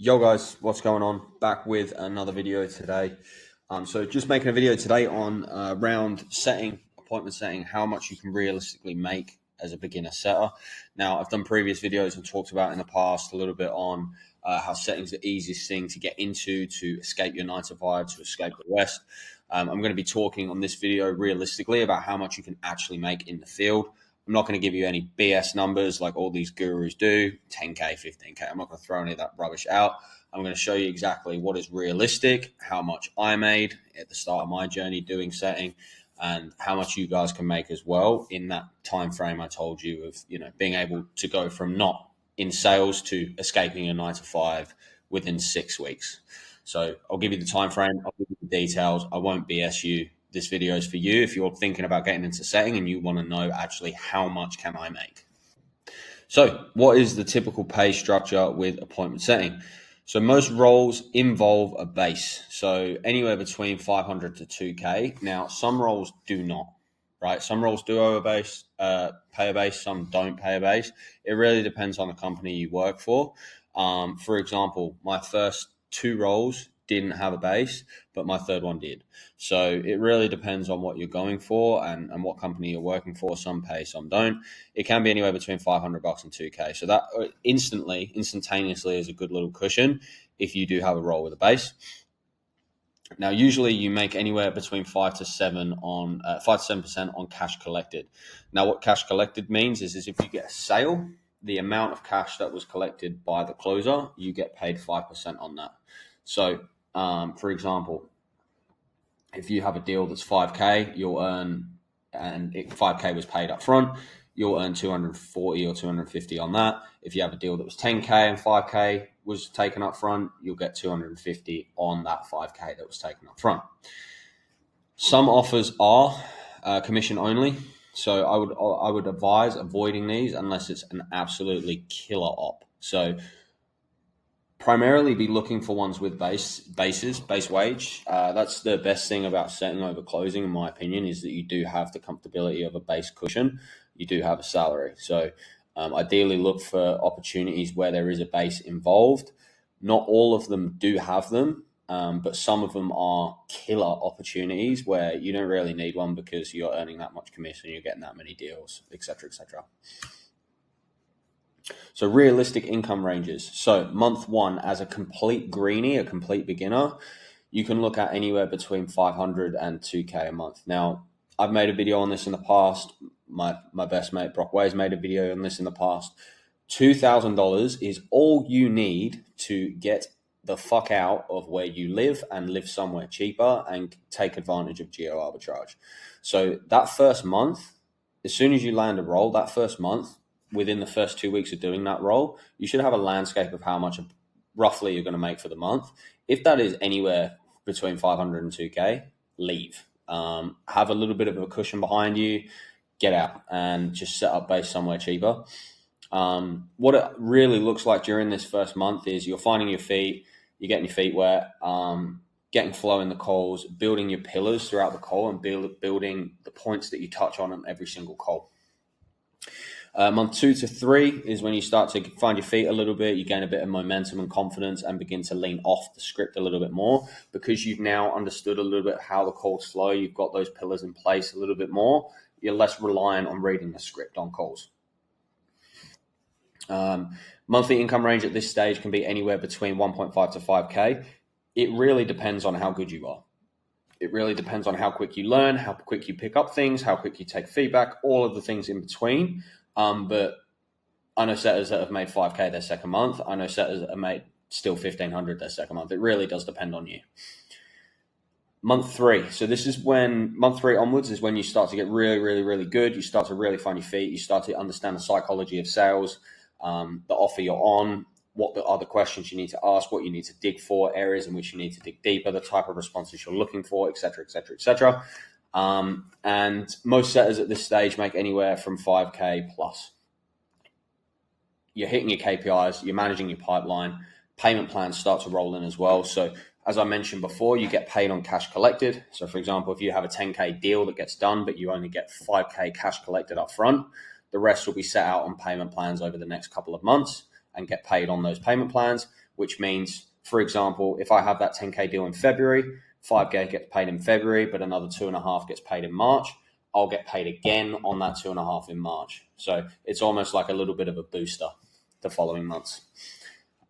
Yo guys, what's going on? Back with another video today. So just making a video today on round setting, appointment setting, how much you can realistically make as a beginner setter. Now, I've done previous videos and talked about in the past a little bit on how setting's the easiest thing to get into to escape your 9 to 5, to escape the West. I'm going to be talking on this video realistically about how much you can actually make in the field. I'm not going to give you any BS numbers like all these gurus do, 10K, 15K. I'm not going to throw any of that rubbish out. I'm going to show you exactly what is realistic, how much I made at the start of my journey doing setting, and how much you guys can make as well in that time frame I told you of, being able to go from not in sales to escaping a 9 to 5 within 6 weeks. So I'll give you the time frame, I'll give you the details. I won't BS you. This video is for you if you're thinking about getting into setting and you want to know actually how much can I make. So what is the typical pay structure with appointment setting? So most roles involve a base. So anywhere between 500 to 2K. Now, some roles do not, right? Some roles do owe a base, pay a base, some don't pay a base. It really depends on the company you work for. For example, my first 2 roles didn't have a base, but my third one did. So it really depends on what you're going for and what company you're working for. Some pay, some don't. It can be anywhere between $500 and 2K. So that instantaneously is a good little cushion if you do have a role with a base. Now, usually you make anywhere between 5% on cash collected. Now, what cash collected means is if you get a sale, the amount of cash that was collected by the closer, you get paid 5% on that. So, for example, if you have a deal that's 5K, you'll earn, and 5K was paid up front, you'll earn 240 or 250 on that. If you have a deal that was 10K and 5K was taken up front, you'll get 250 on that 5K that was taken up front. Some offers are commission only. So I would advise avoiding these unless it's an absolutely killer op. So primarily be looking for ones with base wage. That's the best thing about setting over closing, in my opinion, is that you do have the comfortability of a base cushion. You do have a salary. So ideally look for opportunities where there is a base involved. Not all of them do have them, but some of them are killer opportunities where you don't really need one because you're earning that much commission, you're getting that many deals, etc., etc. So realistic income ranges. So month 1 as a complete greenie, a complete beginner, you can look at anywhere between 500 and 2K a month. Now, I've made a video on this in the past. My best mate Brock Way's made a video on this in the past. $2,000 is all you need to get the fuck out of where you live and live somewhere cheaper and take advantage of geo arbitrage. So that first month, as soon as you land a role, that first month, within the first 2 weeks of doing that role, you should have a landscape of how much roughly you're going to make for the month. If that is anywhere between 500 and 2K, leave. Have a little bit of a cushion behind you, get out and just set up base somewhere cheaper. What it really looks like during this first month is you're finding your feet, you're getting your feet wet, getting flow in the calls, building your pillars throughout the call and building the points that you touch on every single call. Month 2 to 3 is when you start to find your feet a little bit, you gain a bit of momentum and confidence and begin to lean off the script a little bit more because you've now understood a little bit how the calls flow. You've got those pillars in place a little bit more. You're less reliant on reading the script on calls. Monthly income range at this stage can be anywhere between 1.5 to 5K. It really depends on how good you are. It really depends on how quick you learn, how quick you pick up things, how quick you take feedback, all of the things in between. But I know setters that have made 5K their second month. I know setters that have made still 1,500 their second month. It really does depend on you. Month 3. So this is when month 3 onwards is when you start to get really, really, really good. You start to really find your feet. You start to understand the psychology of sales, the offer you're on, what the other questions you need to ask, what you need to dig for, areas in which you need to dig deeper, the type of responses you're looking for, etc., etc., etc. And most setters at this stage make anywhere from 5K plus. You're hitting your KPIs, you're managing your pipeline, payment plans start to roll in as well. So as I mentioned before, you get paid on cash collected. So for example, if you have a 10K deal that gets done, but you only get 5K cash collected up front, the rest will be set out on payment plans over the next couple of months and get paid on those payment plans. which means, for example, if I have that 10K deal in February, 5K gets paid in February, but another 2.5 gets paid in March. I'll get paid again on that 2.5 in March. So it's almost like a little bit of a booster the following months.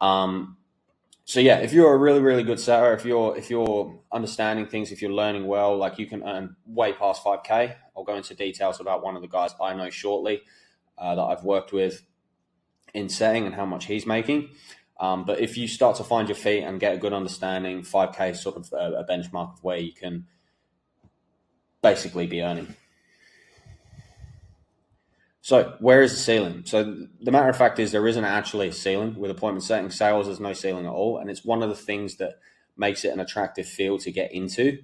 So yeah, if you're a really, really good setter, if you're understanding things, if you're learning well, like you can earn way past 5K. I'll go into details about one of the guys I know shortly that I've worked with in setting and how much he's making. But if you start to find your feet and get a good understanding, 5K is sort of a benchmark of where you can basically be earning. So where is the ceiling? So the matter of fact is there isn't actually a ceiling with appointment setting sales. There's no ceiling at all. And it's one of the things that makes it an attractive field to get into.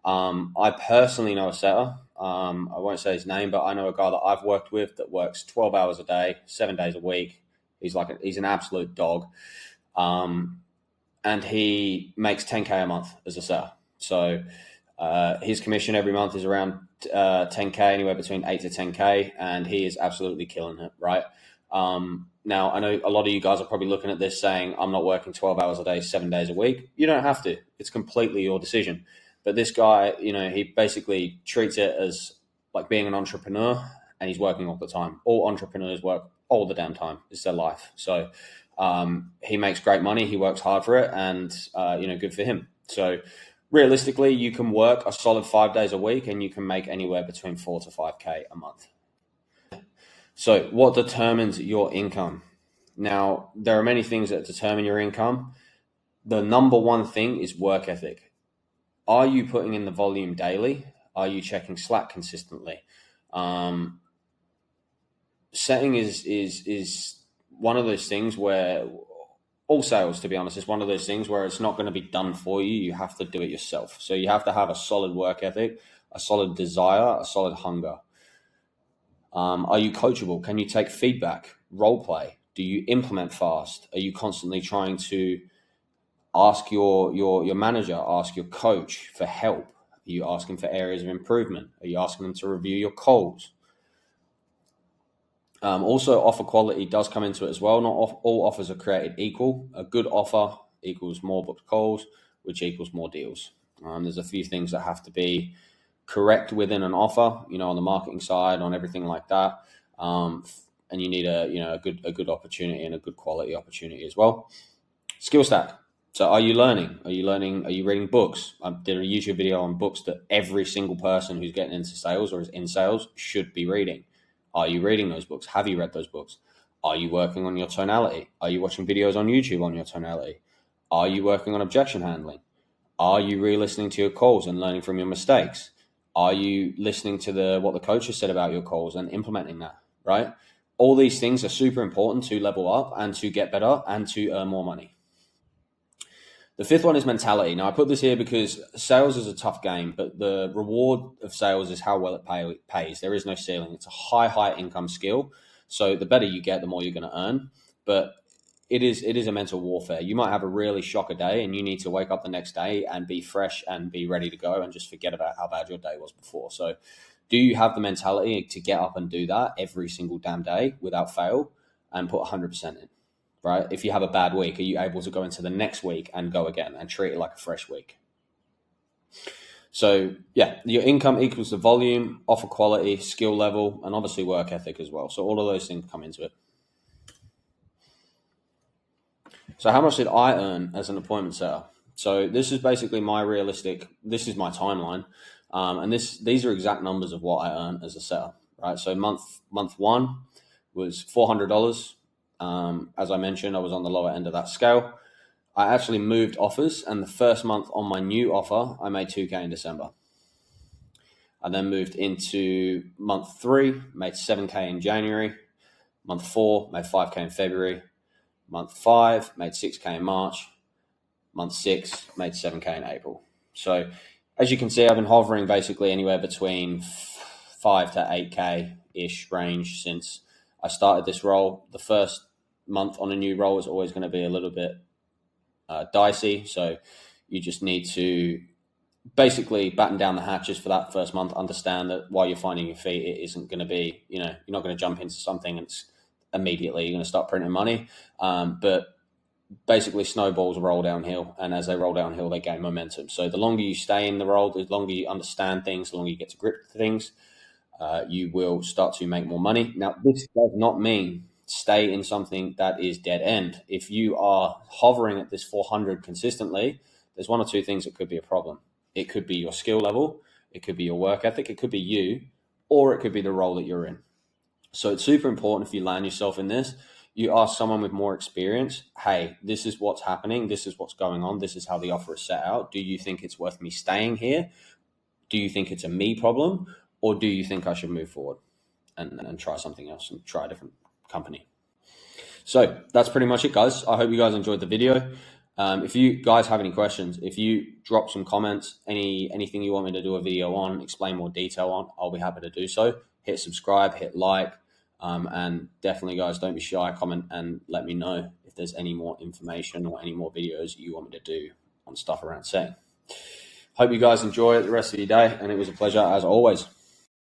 I personally know a setter. I won't say his name, but I know a guy that I've worked with that works 12 hours a day, 7 days a week. He's an absolute dog. And he makes 10K a month as a setter. So his commission every month is around 10K, anywhere between 8 to 10K, and he is absolutely killing it, right? Now, I know a lot of you guys are probably looking at this saying, I'm not working 12 hours a day, 7 days a week. You don't have to. It's completely your decision. But this guy, he basically treats it as like being an entrepreneur, and he's working all the time. All entrepreneurs work all the damn time. It's their life. So he makes great money. He works hard for it, and, good for him. So realistically, you can work a solid 5 days a week and you can make anywhere between 4 to 5K a month. So what determines your income? Now, there are many things that determine your income. The number one thing is work ethic. Are you putting in the volume daily? Are you checking Slack consistently? Setting is one of those things where all sales, to be honest, is one of those things where it's not going to be done for you. You have to do it yourself. So you have to have a solid work ethic, a solid desire, a solid hunger. Are you coachable? Can you take feedback? Role play? Do you implement fast? Are you constantly trying to ask your manager, ask your coach for help? Are you asking for areas of improvement? Are you asking them to review your calls? Also, offer quality does come into it as well. Not all offers are created equal. A good offer equals more booked calls, which equals more deals. There's a few things that have to be correct within an offer, on the marketing side, on everything like that. And you need a good opportunity and a good quality opportunity as well. Skill stack. So are you learning? Are you reading books? I did a YouTube video on books that every single person who's getting into sales or is in sales should be reading. Are you reading those books? Have you read those books? Are you working on your tonality? Are you watching videos on YouTube on your tonality? Are you working on objection handling? Are you re-listening to your calls and learning from your mistakes? Are you listening to what the coach has said about your calls and implementing that, right? All these things are super important to level up and to get better and to earn more money. The fifth one is mentality. Now, I put this here because sales is a tough game, but the reward of sales is how well it pays. There is no ceiling. It's a high income skill. So the better you get, the more you're going to earn. But it is a mental warfare. You might have a really shocker day and you need to wake up the next day and be fresh and be ready to go and just forget about how bad your day was before. So do you have the mentality to get up and do that every single damn day without fail and put 100% in? Right? If you have a bad week, are you able to go into the next week and go again and treat it like a fresh week? So yeah, your income equals the volume, offer quality, skill level, and obviously work ethic as well. So all of those things come into it. So how much did I earn as an appointment setter? So this is basically this is my timeline. And these are exact numbers of what I earn as a setter, right? So month one was $400. As I mentioned, I was on the lower end of that scale. I actually moved offers, and the first month on my new offer, I made 2K in December. I then moved into month 3, made 7K in January. Month 4, made 5K in February. Month 5, made 6K in March. Month 6, made 7K in April. So as you can see, I've been hovering basically anywhere between 5 to 8K-ish range since I started this role. The first month on a new role is always going to be a little bit dicey. So you just need to basically batten down the hatches for that first month, understand that while you're finding your feet, it isn't going to be, you're not going to jump into something and it's immediately you're going to start printing money. But basically snowballs roll downhill, and as they roll downhill, they gain momentum. So the longer you stay in the role, the longer you understand things, the longer you get to grip things, you will start to make more money. Now, this does not mean stay in something that is dead end. If you are hovering at this 400 consistently, there's one or two things that could be a problem. It could be your skill level, it could be your work ethic, it could be you, or it could be the role that you're in. So it's super important if you land yourself in this, you ask someone with more experience, hey, this is what's happening, this is what's going on, this is how the offer is set out. Do you think it's worth me staying here? Do you think it's a me problem? Or do you think I should move forward and try something else and try a different company? So that's pretty much it, guys. I hope you guys enjoyed the video. If you guys have any questions, if you drop some comments, anything you want me to do a video on, explain more detail on, I'll be happy to do so. Hit subscribe, hit like, and definitely, guys, don't be shy. Comment and let me know if there's any more information or any more videos you want me to do on stuff around setting. Hope you guys enjoy the rest of your day, and it was a pleasure as always.